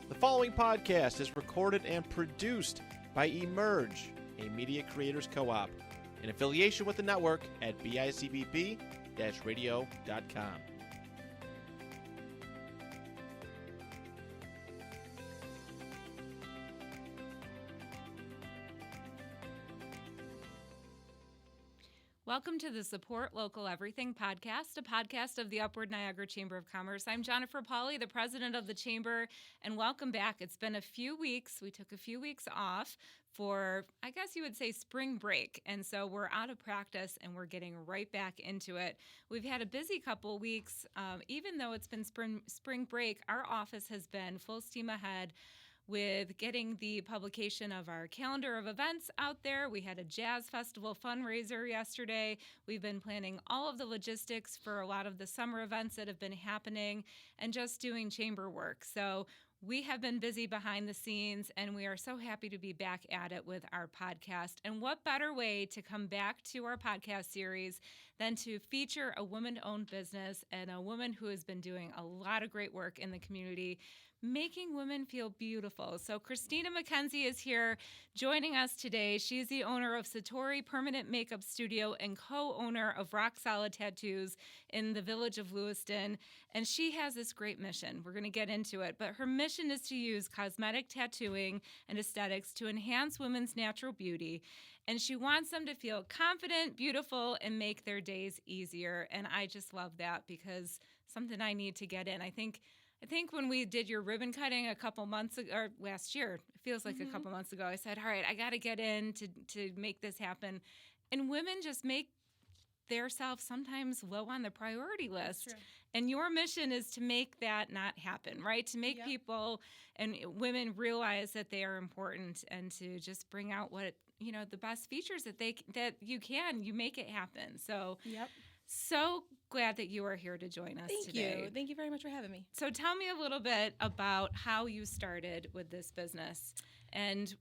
The following podcast is recorded and produced by Emerge, a media creators co-op, in affiliation with the network at bicbp-radio.com. Welcome to the Support Local Everything podcast, a podcast of the Upward Niagara Chamber of Commerce. I'm Jennifer Pauley, the president of the chamber, and welcome back. It's been a few weeks. We took a few weeks off for, I guess you would say, spring break, and so we're out of practice and we're getting right back into it. We've had a busy couple weeks. Even though it's been spring break, our office has been full steam ahead with getting the publication of our calendar of events out there. We had a jazz festival fundraiser yesterday. We've been planning all of the logistics for a lot of the summer events that have been happening and just doing chamber work. So we have been busy behind the scenes, and we are so happy to be back at it with our podcast. And what better way to come back to our podcast series than to feature a woman-owned business and a woman who has been doing a lot of great work in the community, making women feel beautiful. So Christina Mackenzie is here joining us today. She's the owner of Satori Permanent Makeup Studio and co-owner of Rock Solid Tattoos in the village of Lewiston. And she has this great mission. We're going to get into it. But her mission is to use cosmetic tattooing and aesthetics to enhance women's natural beauty. And she wants them to feel confident, beautiful, and make their days easier. And I just love that because something I need to get in. I think when we did your ribbon cutting a couple months ago, or last year, it feels like a couple months ago, I said, all right, I got to get in to make this happen. And women just make themselves sometimes low on the priority list. And your mission is to make that not happen, right? To make people and women realize that they are important and to just bring out what, the best features that you make it happen. So So glad that you are here to join us today. Thank you very much for having me. So tell me a little bit about how you started with this business and,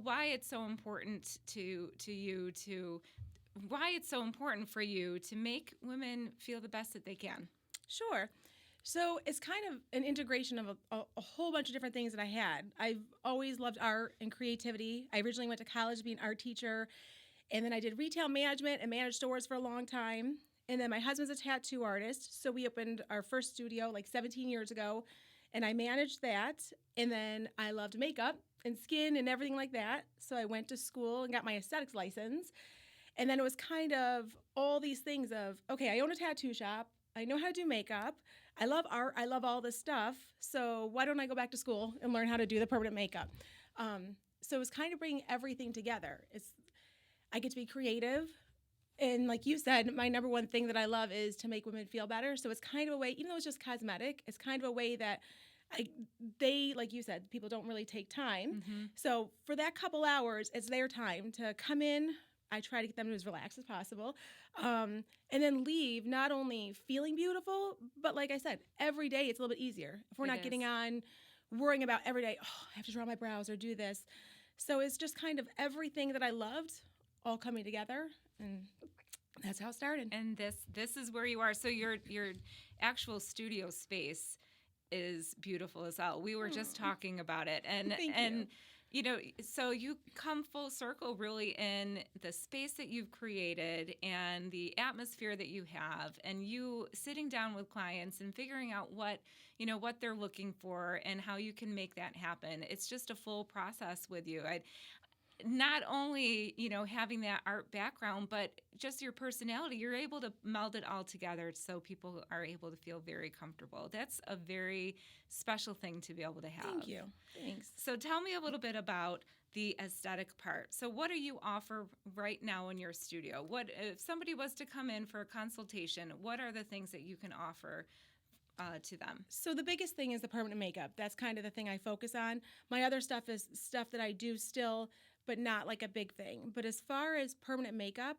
why it's so important why it's so important for you to make women feel the best that they can. Sure. So it's kind of an integration of a whole bunch of different things that I had. I've always loved art and creativity. I originally went to college to be an art teacher, and then I did retail management and managed stores for a long time. And then my husband's a tattoo artist, so we opened our first studio like 17 years ago, and I managed that. And then I loved makeup and skin and everything like that, so I went to school and got my aesthetics license. And then it was kind of all these things of, okay, I own a tattoo shop, I know how to do makeup, I love art, I love all this stuff, so why don't I go back to school and learn how to do the permanent makeup? So it was kind of bringing everything together. I get to be creative. And like you said, my number one thing that I love is to make women feel better. So it's kind of a way, even though it's just cosmetic, it's kind of a way that they, like you said, people don't really take time. Mm-hmm. So for that couple hours, it's their time to come in. I try to get them to as relaxed as possible. And then leave not only feeling beautiful, but like I said, every day it's a little bit easier. If we're not getting on, worrying about every day, I have to draw my brows or do this. So it's just kind of everything that I loved all coming together, and that's how it started. And this is where you are. So your actual studio space is beautiful as well. We were just talking about it, and so you come full circle really in the space that you've created and the atmosphere that you have, and you sitting down with clients and figuring out what they're looking for and how you can make that happen. It's just a full process with you. Not only, having that art background, but just your personality, you're able to meld it all together so people are able to feel very comfortable. That's a very special thing to be able to have. Thank you. Thanks. So tell me a little bit about the aesthetic part. So what do you offer right now in your studio? What if somebody was to come in for a consultation, what are the things that you can offer to them? So the biggest thing is the permanent makeup. That's kind of the thing I focus on. My other stuff is stuff that I do still, but not like a big thing. But as far as permanent makeup,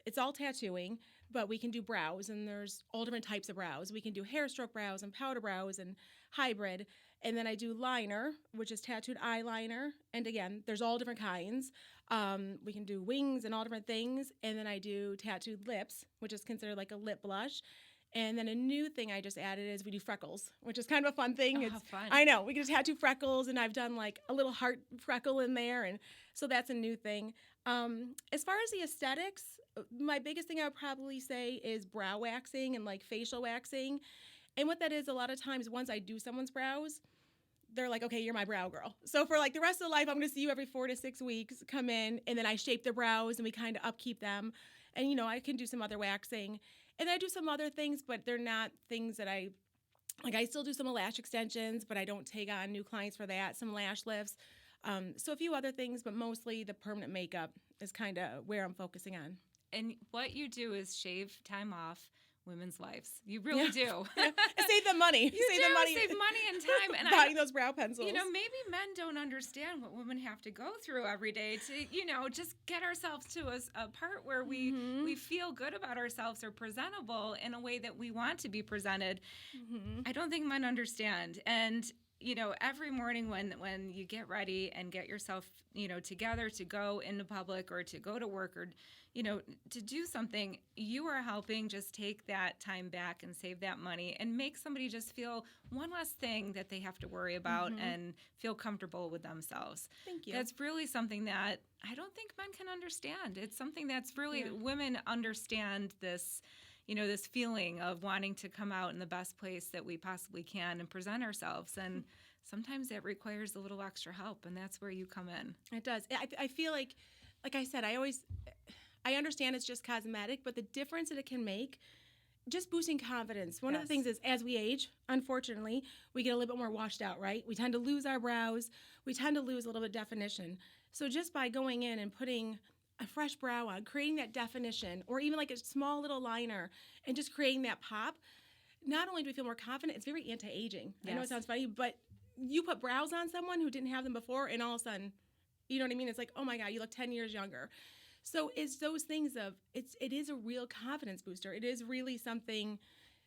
it's all tattooing, but we can do brows, and there's all different types of brows. We can do hair stroke brows and powder brows and hybrid. And then I do liner, which is tattooed eyeliner. And again, there's all different kinds. We can do wings and all different things. And then I do tattooed lips, which is considered like a lip blush. And then a new thing I just added is we do freckles, which is kind of a fun thing. Oh, fun. I know, we can tattoo freckles, and I've done like a little heart freckle in there, and so that's a new thing. As far as the aesthetics, my biggest thing I would probably say is brow waxing and like facial waxing. And what that is, a lot of times once I do someone's brows, they're like, okay, you're my brow girl. So for like the rest of life, I'm going to see you every 4 to 6 weeks, come in, and then I shape their brows and we kind of upkeep them. And, you know, I can do some other waxing. And I do some other things, but they're not things that I still do some lash extensions, but I don't take on new clients for that, some lash lifts. So a few other things, but mostly the permanent makeup is kind of where I'm focusing on. And what you do is shave time off women's lives. You really do. Save them money. Save money and time. And buying those brow pencils. You know, maybe men don't understand what women have to go through every day to, you know, just get ourselves to a part where we feel good about ourselves or presentable in a way that we want to be presented. I don't think men understand. And you know, every morning when you get ready and get yourself, you know, together to go into public or to go to work or, you know, to do something, you are helping just take that time back and save that money and make somebody just feel one less thing that they have to worry about and feel comfortable with themselves. Thank you. That's really something that I don't think men can understand. It's something that's really, women understand this, you know, this feeling of wanting to come out in the best place that we possibly can and present ourselves. And sometimes it requires a little extra help, and that's where you come in. It does. I feel like I said, I understand it's just cosmetic, but the difference that it can make, just boosting confidence. One of the things is as we age, unfortunately, we get a little bit more washed out, right? We tend to lose our brows. We tend to lose a little bit of definition. So just by going in and putting a fresh brow on, creating that definition, or even like a small little liner and just creating that pop, not only do we feel more confident, it's very anti-aging. I know it sounds funny, but you put brows on someone who didn't have them before, and all of a sudden, you know what I mean? It's like, oh my God, you look 10 years younger. So it's those things of, it is a real confidence booster. It is really something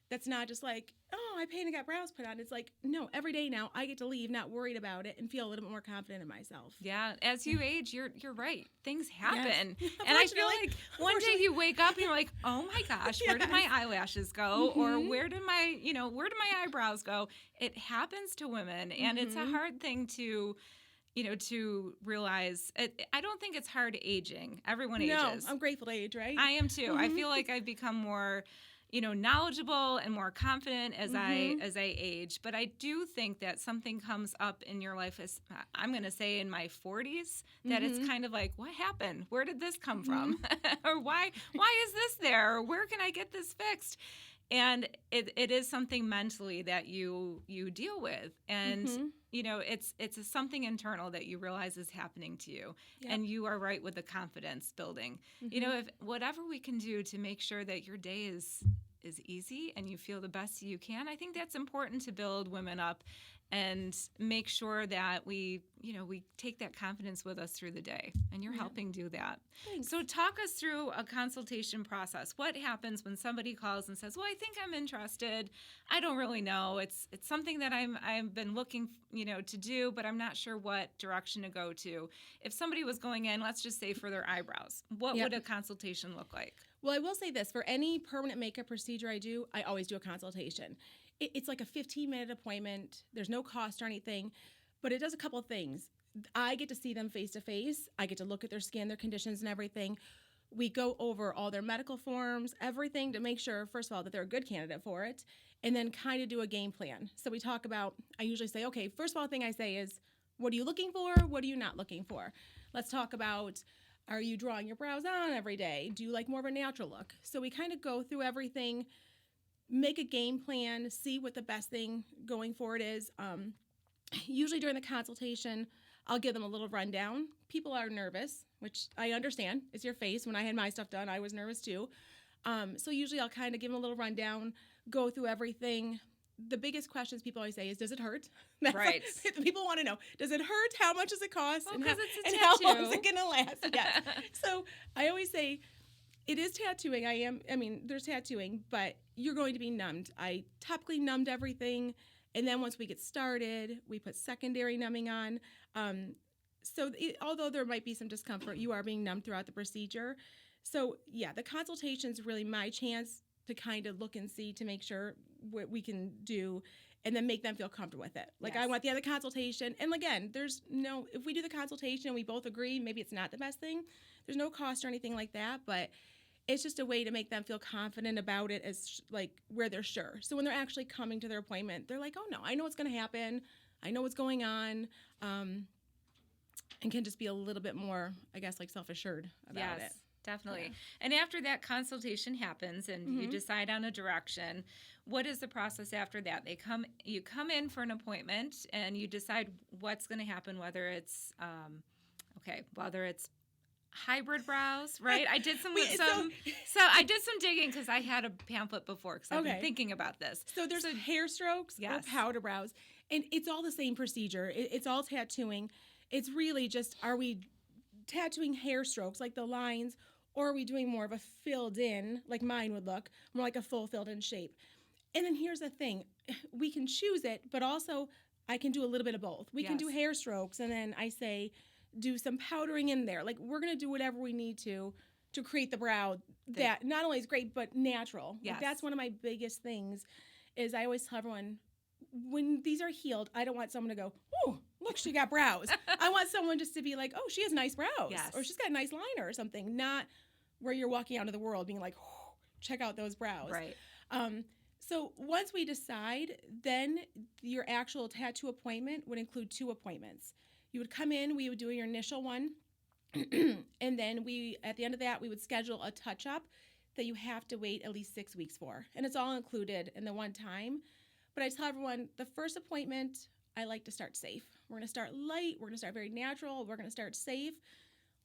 that's not just like, oh, I painted and got brows put on. It's like, no, every day now I get to leave not worried about it and feel a little bit more confident in myself. Yeah, as you age, you're right. Things happen. Yes. And I feel like one day you wake up and you're like, oh my gosh, where did my eyelashes go? Or where did my eyebrows go? It happens to women, and it's a hard thing to, you know, to realize. I don't think it's hard aging. Everyone ages. No, I'm grateful to age, right? I am too. I feel like I've become more, you know, knowledgeable and more confident as I age. But I do think that something comes up in your life, as I'm going to say in my 40s, that it's kind of like, what happened? Where did this come from? Or why is this there? Or where can I get this fixed? And it is something mentally that you deal with. And, you know, it's something internal that you realize is happening to you. Yep. And you are right with the confidence building. You know, if whatever we can do to make sure that your day is easy and you feel the best you can, I think that's important to build women up and make sure that we take that confidence with us through the day. And you're helping do that. Thanks. So talk us through a consultation process. What happens when somebody calls and says, well, I think I'm interested. I don't really know. It's something that I've been looking, you know, to do, but I'm not sure what direction to go to. If somebody was going in, let's just say for their eyebrows, what would a consultation look like? Well, I will say this. For any permanent makeup procedure I do, I always do a consultation. It's like a 15-minute appointment. There's no cost or anything, but it does a couple of things. I get to see them face-to-face. I get to look at their skin, their conditions, and everything. We go over all their medical forms, everything to make sure, first of all, that they're a good candidate for it, and then kind of do a game plan. So we talk about, I usually say, okay, first of all, the thing I say is, what are you looking for? What are you not looking for? Let's talk about, are you drawing your brows on every day? Do you like more of a natural look? So we kind of go through everything, make a game plan, see what the best thing going forward is. Usually during the consultation, I'll give them a little rundown. People are nervous, which I understand. It's your face. When I had my stuff done, I was nervous too. So usually I'll kind of give them a little rundown, go through everything. The biggest questions people always say is, does it hurt? That's right. Like, people want to know, does it hurt? How much does it cost? Well, and it's a how tattoo. long is it going to last? Yes. So I always say, it is tattooing. There's tattooing, but you're going to be numbed. I topically numbed everything. And then once we get started, we put secondary numbing on. Although there might be some discomfort, you are being numbed throughout the procedure. So yeah, the consultation is really my chance to kind of look and see to make sure what we can do and then make them feel comfortable with it. Like, Yes. I want the other consultation. And again, if we do the consultation and we both agree, maybe it's not the best thing, there's no cost or anything like that, but it's just a way to make them feel confident about it as like where they're sure. So when they're actually coming to their appointment, they're like, oh no, I know what's going to happen. I know what's going on. And can just be a little bit more, I guess, like self-assured about it. Definitely. Yeah. And after that consultation happens and you decide on a direction, what is the process after that? You come in for an appointment and you decide what's going to happen, whether it's hybrid brows, right? I did I did some digging because I had a pamphlet before because I've been thinking about this. So there's hair strokes or powder brows, and it's all the same procedure. It's all tattooing. It's really just, are we tattooing hair strokes, like the lines, or are we doing more of a filled in, like mine would look, more like a full filled in shape? And then here's the thing. We can choose it, but also I can do a little bit of both. We can do hair strokes, and then I say do some powdering in there. Like, we're going to do whatever we need to create the brow that not only is great, but natural. Yes. Like, that's one of my biggest things is I always tell everyone, when these are healed, I don't want someone to go, oh, look, she got brows. I want someone just to be like, oh, she has nice brows. Yes. Or she's got a nice liner or something. Not where you're walking out into the world being like, oh, check out those brows. Right. So once we decide, then your actual tattoo appointment would include 2 appointments. You would come in, we would do your initial one, and then at the end of that, we would schedule a touch-up that you have to wait at least 6 weeks for. And it's all included in the one time. But I tell everyone, the first appointment, I like to start safe. We're going to start light. We're going to start very natural. We're going to start safe.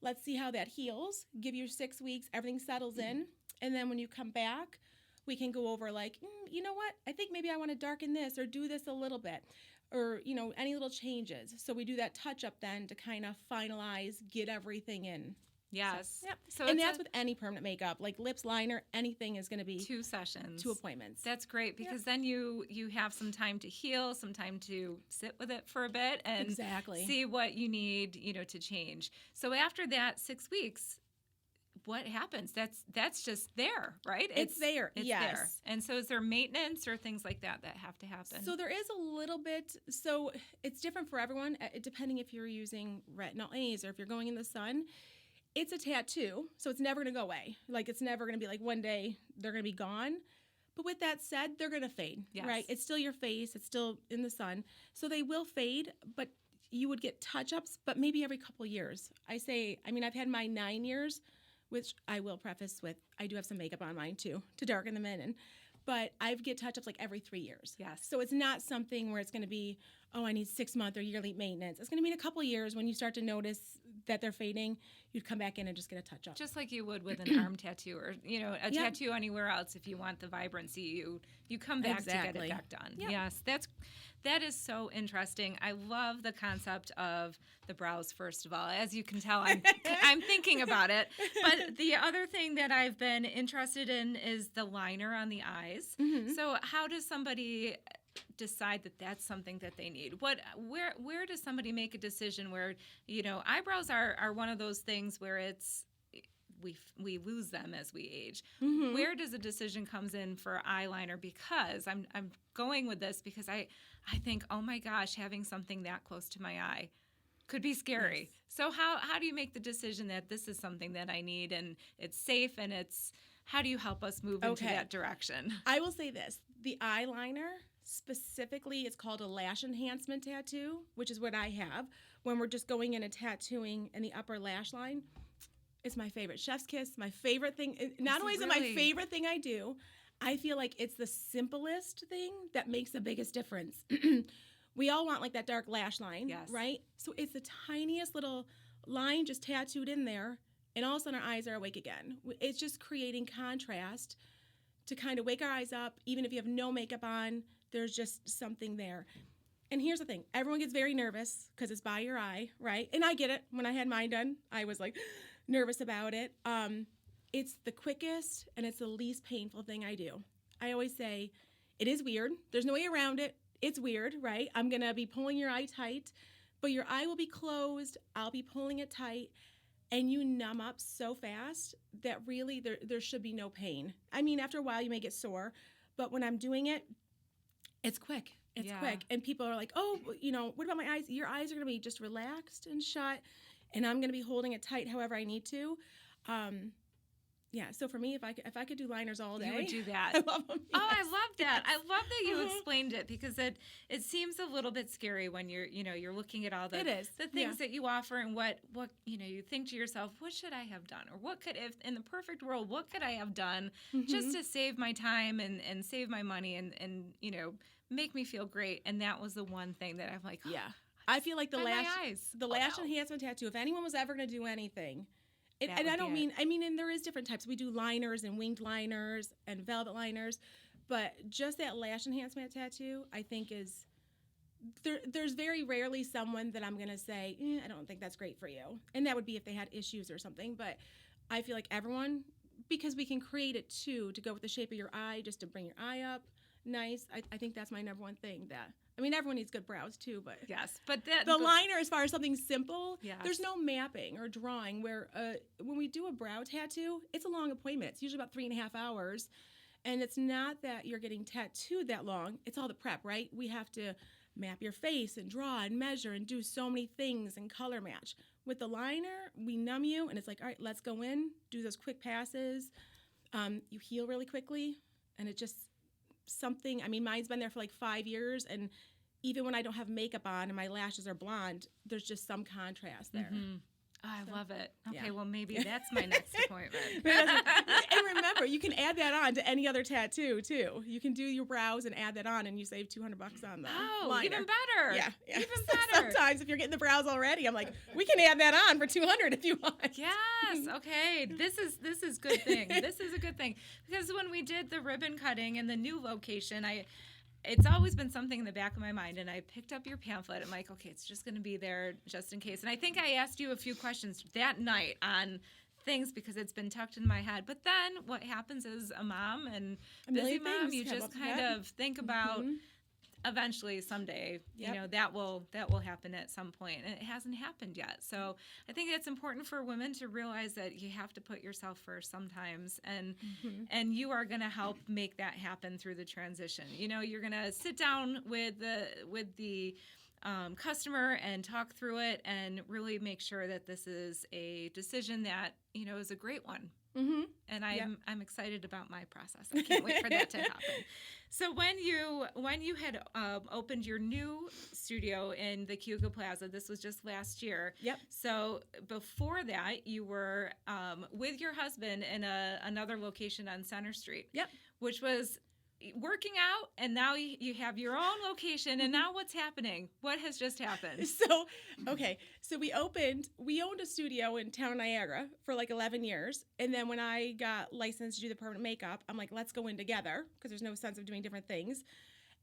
Let's see how that heals. Give you 6 weeks. Everything settles in. And then when you come back, we can go over like, you know what? I think maybe I want to darken this or do this a little bit or, any little changes. So we do that touch-up then to kind of finalize, get everything in. Yes. So, yep. So and that's with any permanent makeup, like lips, liner, anything is going to be 2 sessions, 2 appointments. That's great because then you have some time to heal, some time to sit with it for a bit and see what you need, to change. So after that 6 weeks, what happens? That's just there, right? It's there. It's yes. there. And so is there maintenance or things like that have to happen? So there is a little bit. So it's different for everyone, depending if you're using retinol A's or if you're going in the sun. It's a tattoo, so it's never going to go away. Like, it's never going to be like one day they're going to be gone. But with that said, they're going to fade, right? It's still your face. It's still in the sun. So they will fade, but you would get touch-ups, but maybe every couple years. I've had mine 9 years, which I will preface with, I do have some makeup on mine too, to darken them in. But I get touch-ups like every 3 years. Yes. So it's not something where it's going to be, oh, I need 6-month or yearly maintenance. It's going to be in a couple years when you start to notice that they're fading, you'd come back in and just get a touch-up. Just like you would with an arm tattoo or, a tattoo anywhere else. If you want the vibrancy, you come back to get it back done. Yep. Yes, that is so interesting. I love the concept of the brows, first of all. As you can tell, I'm thinking about it. But the other thing that I've been interested in is the liner on the eyes. Mm-hmm. So how does somebody decide that that's something that they need? Where does somebody make a decision where, eyebrows are one of those things where it's we lose them as we age. Mm-hmm. Where does a decision comes in for eyeliner? Because I'm going with this because I think, oh my gosh, having something that close to my eye could be scary. Yes. So how do you make the decision that this is something that I need and it's safe and how do you help us move into that direction? I will say this, the eyeliner specifically is called a lash enhancement tattoo, which is what I have when we're just going in and tattooing in the upper lash line. It's my favorite. Chef's kiss, my favorite thing. Not only is it my favorite thing I do, I feel like it's the simplest thing that makes the biggest difference. We all want like that dark lash line, right? So it's the tiniest little line just tattooed in there, and all of a sudden our eyes are awake again. It's just creating contrast to kind of wake our eyes up. Even if you have no makeup on, there's just something there. And here's the thing. Everyone gets very nervous because it's by your eye, right? And I get it. When I had mine done, I was like nervous about it. It's the quickest and it's the least painful thing I do. I always say, it is weird. There's no way around it. It's weird, right? I'm going to be pulling your eye tight, but your eye will be closed. I'll be pulling it tight. and you numb up so fast that really there should be no pain. I mean, after a while you may get sore, but when I'm doing it, it's quick. It's quick. And people are like, oh, what about my eyes? Your eyes are going to be just relaxed and shut, and I'm going to be holding it tight however I need to. So for me, if I could do liners all day, you would do that. I love them. Oh, I love that. I love that you explained it, because it seems a little bit scary when you're looking at all the things that you offer, and what you think to yourself, what should I have done, or if in the perfect world, what could I have done just to save my time and save my money and make me feel great. And that was the one thing that I'm like, I feel like the lash lash enhancement tattoo, if anyone was ever going to do anything. And I don't mean, and there is different types. We do liners and winged liners and velvet liners, but just that lash enhancement tattoo, I think is, there's very rarely someone that I'm going to say, I don't think that's great for you. And that would be if they had issues or something. But I feel like everyone, because we can create it too, to go with the shape of your eye, just to bring your eye up nice. I think that's my number one thing. Everyone needs good brows too, but the liner, as far as something simple, there's no mapping or drawing. Where when we do a brow tattoo, it's a long appointment. It's usually about 3.5 hours, and it's not that you're getting tattooed that long. It's all the prep, right? We have to map your face and draw and measure and do so many things and color match. With the liner, we numb you, and it's like, all right, let's go in, do those quick passes. You heal really quickly, and it just something. I mean, mine's been there for like 5 years, and even when I don't have makeup on and my lashes are blonde, there's just some contrast there. Mm-hmm. Oh, I love it. Okay, well, maybe that's my next appointment. And remember, you can add that on to any other tattoo, too. You can do your brows and add that on, and you save $200 on the liner. Even better. Yeah. Even better. Sometimes, if you're getting the brows already, I'm like, we can add that on for $200 if you want. Yes. Okay. This is good thing. This is a good thing. Because when we did the ribbon cutting in the new location, it's always been something in the back of my mind, and I picked up your pamphlet. I'm like, okay, it's just going to be there just in case. And I think I asked you a few questions that night on things because it's been tucked in my head. But then what happens is a mom and busy mom, you just kind of think about eventually someday, that will happen at some point, and it hasn't happened yet. So I think it's important for women to realize that you have to put yourself first sometimes, and you are going to help make that happen through the transition. You're going to sit down with the customer and talk through it and really make sure that this is a decision that is a great one. Mm-hmm. And I'm excited about my process. I can't wait for that to happen. So when you had opened your new studio in the Cayuga Plaza, this was just last year. Yep. So before that, you were with your husband in another location on Center Street. Yep. Which was working out, and now you have your own location, and now what's happening? What has just happened? So we owned a studio in town Niagara for like 11 years, and then when I got licensed to do the permanent makeup, I'm like, let's go in together, because there's no sense of doing different things.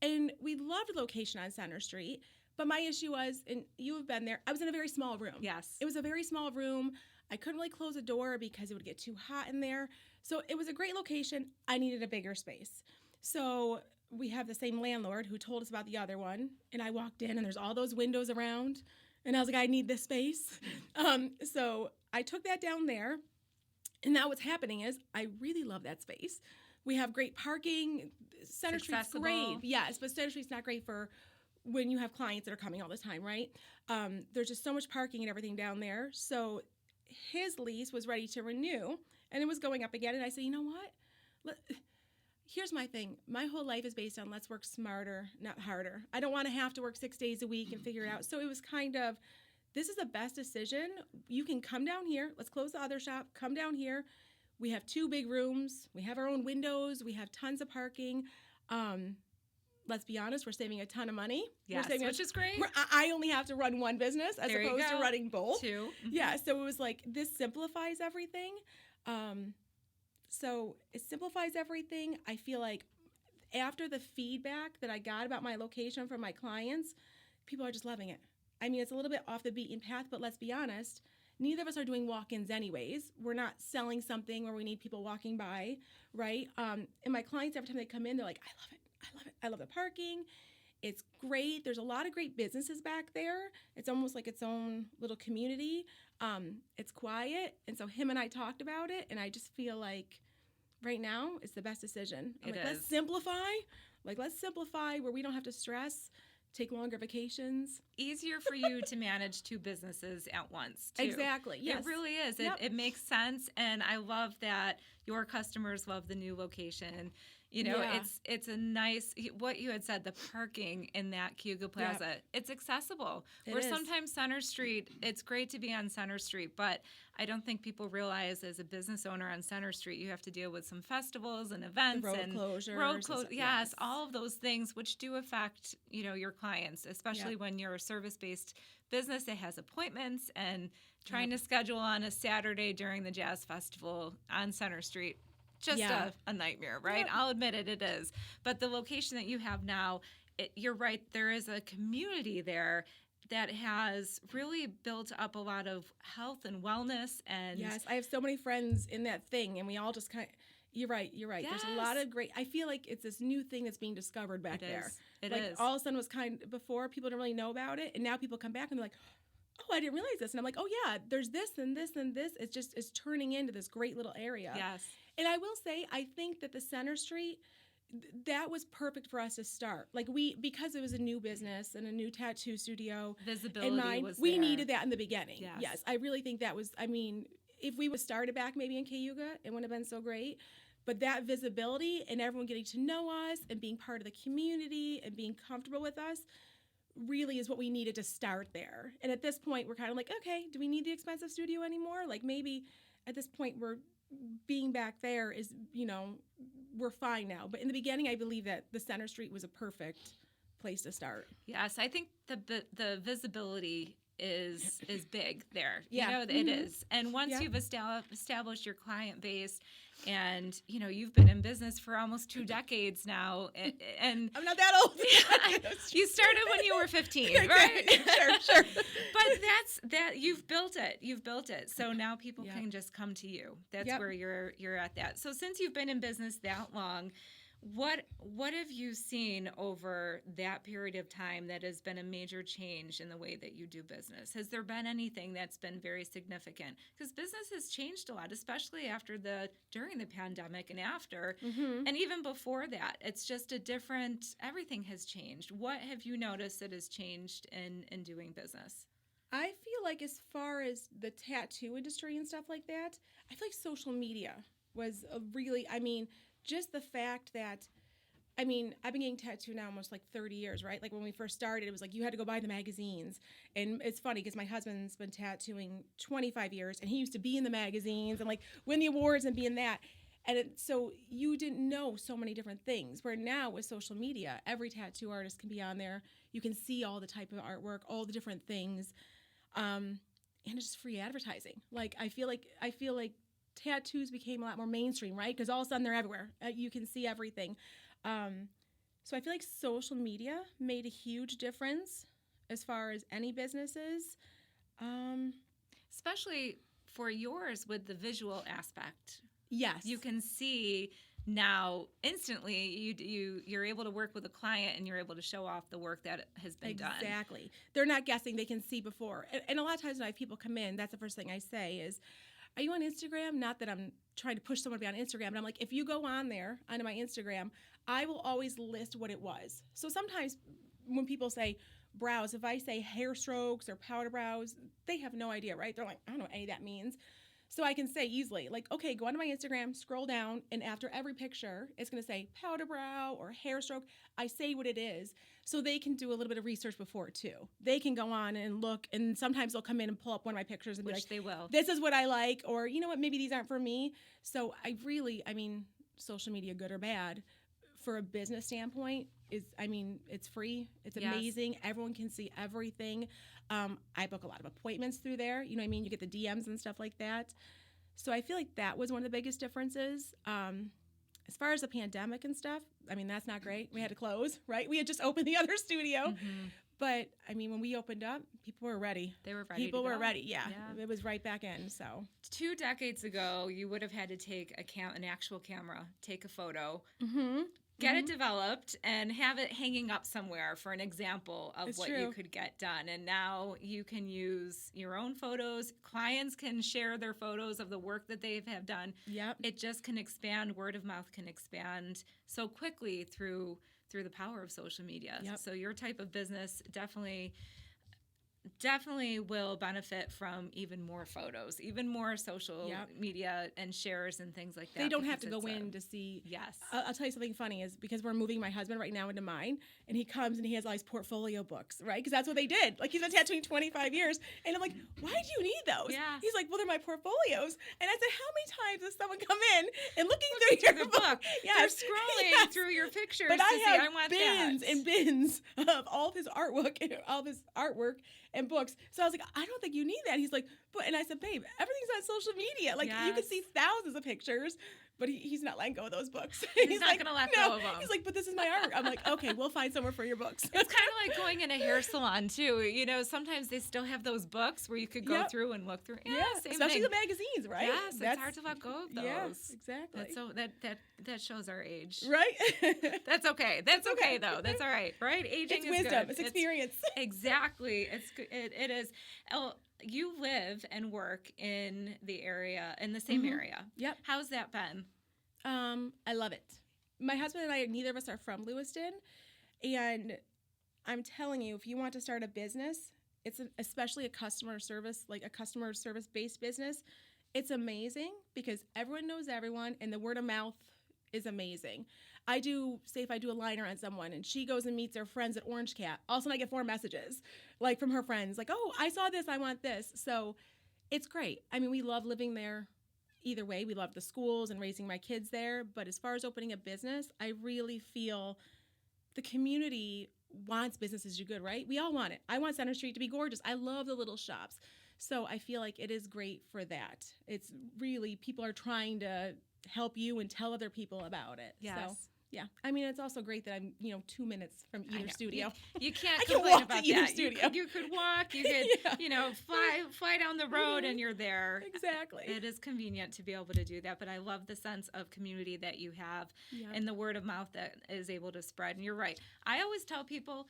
And we loved the location on Center Street, but my issue was, and you have been there, I was in a very small room. Yes. It was a very small room. I couldn't really close the door because it would get too hot in there. So it was a great location. I needed a bigger space. So we have the same landlord who told us about the other one, and I walked in, and there's all those windows around, and I was like, I need this space. So I took that down there, and now what's happening is I really love that space. We have great parking. Center Street's great. Yes, but Center Street's not great for when you have clients that are coming all the time, right? There's just so much parking and everything down there. So his lease was ready to renew, and it was going up again, and I said, you know what? Here's my thing. My whole life is based on let's work smarter, not harder. I don't want to have to work 6 days a week and figure it out. So it was kind of, this is the best decision. You can come down here. Let's close the other shop. Come down here. We have 2 big rooms. We have our own windows. We have tons of parking. Let's be honest, we're saving a ton of money. Yes, which is great. I only have to run one business as opposed to running both. 2. Mm-hmm. Yeah, so it was like, this simplifies everything. So it simplifies everything. I feel like after the feedback that I got about my location from my clients, people are just loving it. I mean, it's a little bit off the beaten path, but let's be honest, neither of us are doing walk-ins anyways. We're not selling something where we need people walking by, right? And my clients, every time they come in, they're like, I love it. I love it. I love the parking. It's great. There's a lot of great businesses back there. It's almost like its own little community. It's quiet. And so him and I talked about it, and I just feel like right now it's the best decision. I'm like, let's simplify. Let's simplify where we don't have to stress, take longer vacations. Easier for you to manage two businesses at once, too. Exactly, yes. It really is. Yep. It makes sense, and I love that your customers love the new location. You know, it's a nice, what you had said, the parking in that Cayuga Plaza, it's accessible. Where sometimes Center Street, it's great to be on Center Street, but I don't think people realize as a business owner on Center Street, you have to deal with some festivals and events and road closures. Yes, all of those things which do affect, you know, your clients, especially when you're a service-based business that has appointments, and trying to schedule on a Saturday during the Jazz Festival on Center Street. Just a nightmare, right? I'll admit it is. But the location that you have now, you're right, there is a community there that has really built up a lot of health and wellness. And yes, I have so many friends in that thing, and we all just kind of, you're right. Yes. There's a lot of great, I feel like it's this new thing that's being discovered back there. It is. All of a sudden was before, people didn't really know about it, and now people come back and they're like, oh, I didn't realize this. And I'm like, oh yeah, there's this and this and this. It's turning into this great little area. Yes. And I will say, I think that the Center Street, that was perfect for us to start. Because it was a new business and a new tattoo studio. Visibility was we there. needed that in the beginning. Yes. I really think that was, if we would started back maybe in Cayuga, it wouldn't have been so great. But that visibility and everyone getting to know us and being part of the community and being comfortable with us really is what we needed to start there. And at this point, we're kind of like, okay, do we need the expensive studio anymore? Maybe at this point, being back there is, we're fine now. But in the beginning, I believe that the Center Street was a perfect place to start. Yes, I think the visibility is big there. Yeah. It is. And once you've established your client base, and you've been in business for almost 2 decades now, and I'm not that old. You started when you were 15, right? Sure. But you've built it. So now people can just come to you. That's where you're at that. So since you've been in business that long, what have you seen over that period of time that has been a major change in the way that you do business? Has there been anything that's been very significant? Because business has changed a lot, especially during the pandemic and after, and even before that. It's just everything has changed. What have you noticed that has changed in doing business? I feel like as far as the tattoo industry and stuff like that, I feel like social media was just the fact that, I've been getting tattooed now almost 30 years, right? When we first started, it was you had to go buy the magazines. And it's funny because my husband's been tattooing 25 years, and he used to be in the magazines and win the awards and be in that. And so you didn't know so many different things. Where now with social media, every tattoo artist can be on there. You can see all the type of artwork, all the different things. And it's just free advertising. I feel like tattoos became a lot more mainstream, right? Because all of a sudden they're everywhere. You can see everything. So I feel like social media made a huge difference as far as any businesses. Especially for yours with the visual aspect. Yes. You can see now instantly you're able to work with a client and you're able to show off the work that has been done. Exactly. They're not guessing, they can see before. And a lot of times when I have people come in, that's the first thing I say is, are you on Instagram? Not that I'm trying to push someone to be on Instagram, but I'm like, if you go on there, onto my Instagram, I will always list what it was. So sometimes when people say brows, if I say hair strokes or powder brows, they have no idea, right? They're like, I don't know what any of that means. So I can say easily, okay, go onto my Instagram, scroll down, and after every picture, it's going to say powder brow or hair stroke. I say what it is, so they can do a little bit of research before, too. They can go on and look, and sometimes they'll come in and pull up one of my pictures and be like, they will. This is what I like, or you know what, maybe these aren't for me. So social media, good or bad, for a business standpoint, it's free. It's amazing. Everyone can see everything. I book a lot of appointments through there. You know what I mean? You get the DMs and stuff like that. So I feel like that was one of the biggest differences. As far as the pandemic and stuff, that's not great. We had to close, right? We had just opened the other studio. Mm-hmm. But, when we opened up, people were ready. They were ready. People were ready, yeah. It was right back in, so. 2 decades ago, you would have had to take an actual camera, take a photo. Mm-hmm. get it developed and have it hanging up somewhere for an example of It's what true. you could get done. And now you can use your own photos. Clients can share their photos of the work that they have done. Yep. It just can expand. Word of mouth can expand so quickly through the power of social media. Yep. So your type of business definitely will benefit from even more photos, even more social media and shares and things like that. They don't have to because go it's in to see. Yes. I'll tell you something funny is because we're moving my husband right now into mine, and he comes and he has all these portfolio books, right? Because that's what they did. Like, he's been tattooing 25 years, and I'm like, why do you need those? Yeah. He's like, well, they're my portfolios. And I said, how many times does someone come in and looking through your book? They're scrolling through your pictures but to I see, have I want bins that. and bins of all of his artwork and books. So I was like, I don't think you need that. He's like, but, and I said, babe, everything's on social media. Like, you can see thousands of pictures, but he's not letting go of those books. He's not like, going to let no. go of them. He's like, but this is my art. I'm like, okay, we'll find somewhere for your books. It's kind of like going in a hair salon, too. You know, sometimes they still have those books where you could go through and look through. Yeah, same especially thing. the magazines, right? Yes, it's hard to let go of those. Yeah, exactly. That's so that shows our age. Right? That's okay. That's okay, though. That's all right, right? Aging it's is wisdom. good. It's experience. Exactly. It's good. It is. You live and work in the area, in the same area. Yep. How's that been? I love it. My husband and I, neither of us are from Lewiston, and I'm telling you, if you want to start a business, especially a customer service based business, it's amazing because everyone knows everyone, and the word of mouth is amazing. If I do a liner on someone and she goes and meets her friends at Orange Cat, all of a sudden I get 4 messages, like from her friends, like, oh, I saw this, I want this. So it's great. I mean, we love living there. Either way, we love the schools and raising my kids there. But as far as opening a business, I really feel the community wants businesses to do good, right? We all want it. I want Center Street to be gorgeous. I love the little shops. So I feel like it is great for that. It's really, people are trying to help you and tell other people about it. Yes. So, yeah. I mean, it's also great that I'm, 2 minutes from either studio. You can't I can complain walk about to either that. studio. You could walk. You could, fly down the road and you're there. Exactly. It is convenient to be able to do that. But I love the sense of community that you have and the word of mouth that is able to spread. And you're right. I always tell people,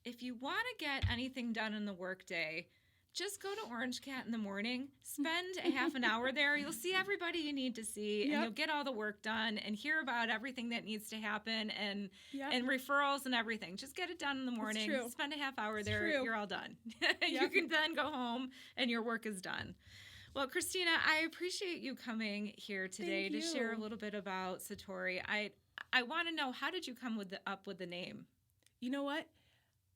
if you want to get anything done in the workday, just go to Orange Cat in the morning, spend a half an hour there. You'll see everybody you need to see, and you'll get all the work done and hear about everything that needs to happen and referrals and everything. Just get it done in the morning. Spend a half hour there. You're all done. You can then go home and your work is done. Well, Christina, I appreciate you coming here today to share a little bit about Satori. I want to know, how did you come up with the name? You know what?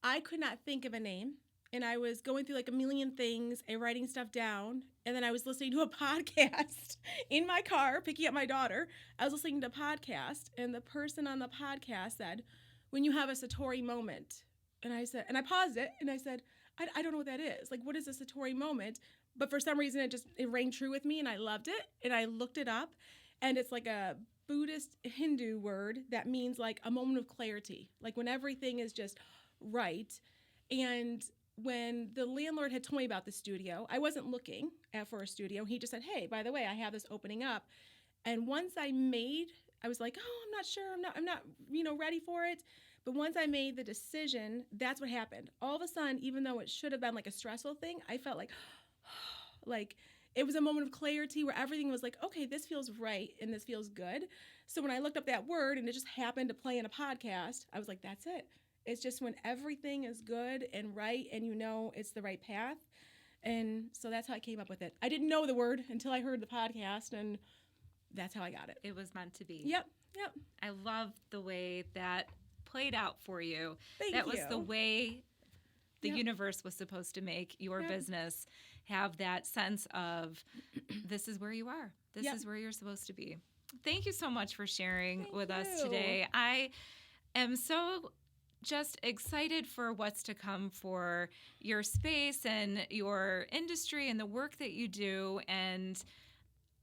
I could not think of a name. And I was going through like a million things and writing stuff down. And then I was listening to a podcast in my car, picking up my daughter. I was listening to a podcast, and the person on the podcast said, when you have a Satori moment. And I said, and I paused it, and I said, I don't know what that is. Like, what is a Satori moment? But for some reason, it rang true with me, and I loved it. And I looked it up, and it's like a Buddhist Hindu word that means like a moment of clarity, like when everything is just right. And when the landlord had told me about the studio, I wasn't looking for a studio. He just said, hey, by the way, I have this opening up. And once I was like, oh, I'm not sure. I'm not, ready for it. But once I made the decision, that's what happened. All of a sudden, even though it should have been like a stressful thing, I felt like it was a moment of clarity where everything was like, okay, this feels right and this feels good. So when I looked up that word and it just happened to play in a podcast, I was like, that's it. It's just when everything is good and right and it's the right path. And so that's how I came up with it. I didn't know the word until I heard the podcast, and that's how I got it. It was meant to be. Yep. I love the way that played out for you. Thank that you. was the way the universe was supposed to make your business have that sense of, this is where you are. This is where you're supposed to be. Thank you so much for sharing with us today. I am so just excited for what's to come for your space and your industry and the work that you do. And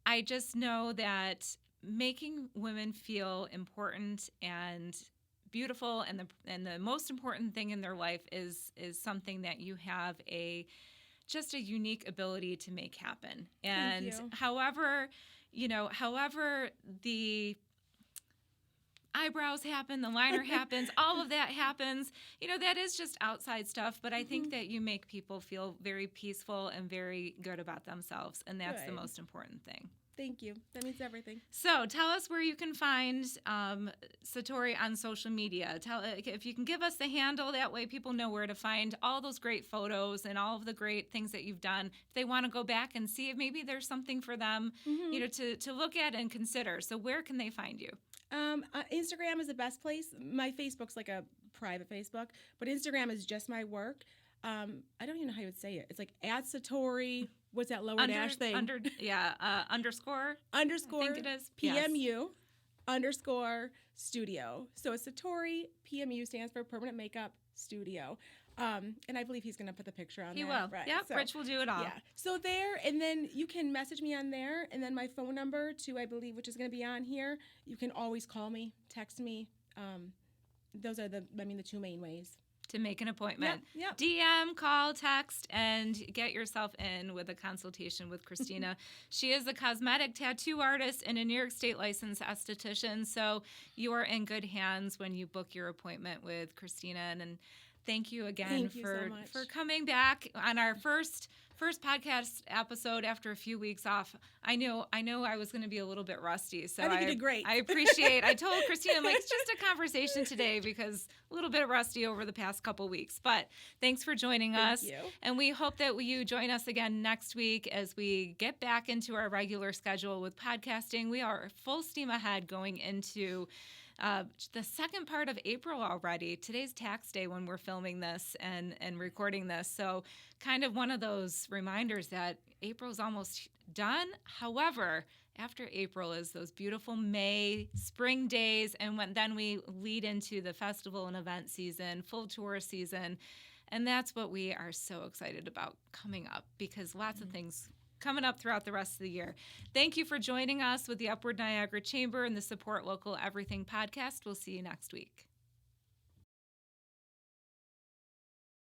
I just know that making women feel important and beautiful and the most important thing in their life is something that you have just a unique ability to make happen. And however the eyebrows happen, the liner happens, all of that happens. That is just outside stuff, but I think that you make people feel very peaceful and very good about themselves, and that's the most important thing. Thank you. That means everything. So tell us where you can find Satori on social media. If you can give us the handle, that way people know where to find all those great photos and all of the great things that you've done. If they want to go back and see if maybe there's something for them, to look at and consider. So where can they find you? Instagram is the best place. My Facebook's like a private Facebook, but Instagram is just my work. I don't even know how you would say it. It's like @Satori. What's that lower dash thing? Underscore. I think it is. PMU _studio. So it's Satori. PMU stands for Permanent Makeup Studio. And I believe he's going to put the picture on there. He will. Right. Yep, So, Rich will do it all. yeah. So there, and then you can message me on there, and then my phone number too, I believe, which is going to be on here. You can always call me, text me. Those are the two main ways to make an appointment. Yep. DM, call, text, and get yourself in with a consultation with Christina. She is a cosmetic tattoo artist and a New York State licensed esthetician, so you are in good hands when you book your appointment with Christina. And thank you again for coming back on our first podcast episode after a few weeks off. I know I was going to be a little bit rusty, so I think you did great. I appreciate. I told Christina, I'm like, it's just a conversation today because a little bit rusty over the past couple weeks. But thanks for joining us. Thank you. And we hope that you join us again next week as we get back into our regular schedule with podcasting. We are full steam ahead going into the second part of April already. Today's tax day when we're filming this and recording this. So kind of one of those reminders that April's almost done. However, after April is those beautiful May spring days. And then we lead into the festival and event season, full tourist season. And that's what we are so excited about coming up because lots of things coming up throughout the rest of the year. Thank you for joining us with the Upward Niagara Chamber and the Support Local Everything podcast. We'll see you next week.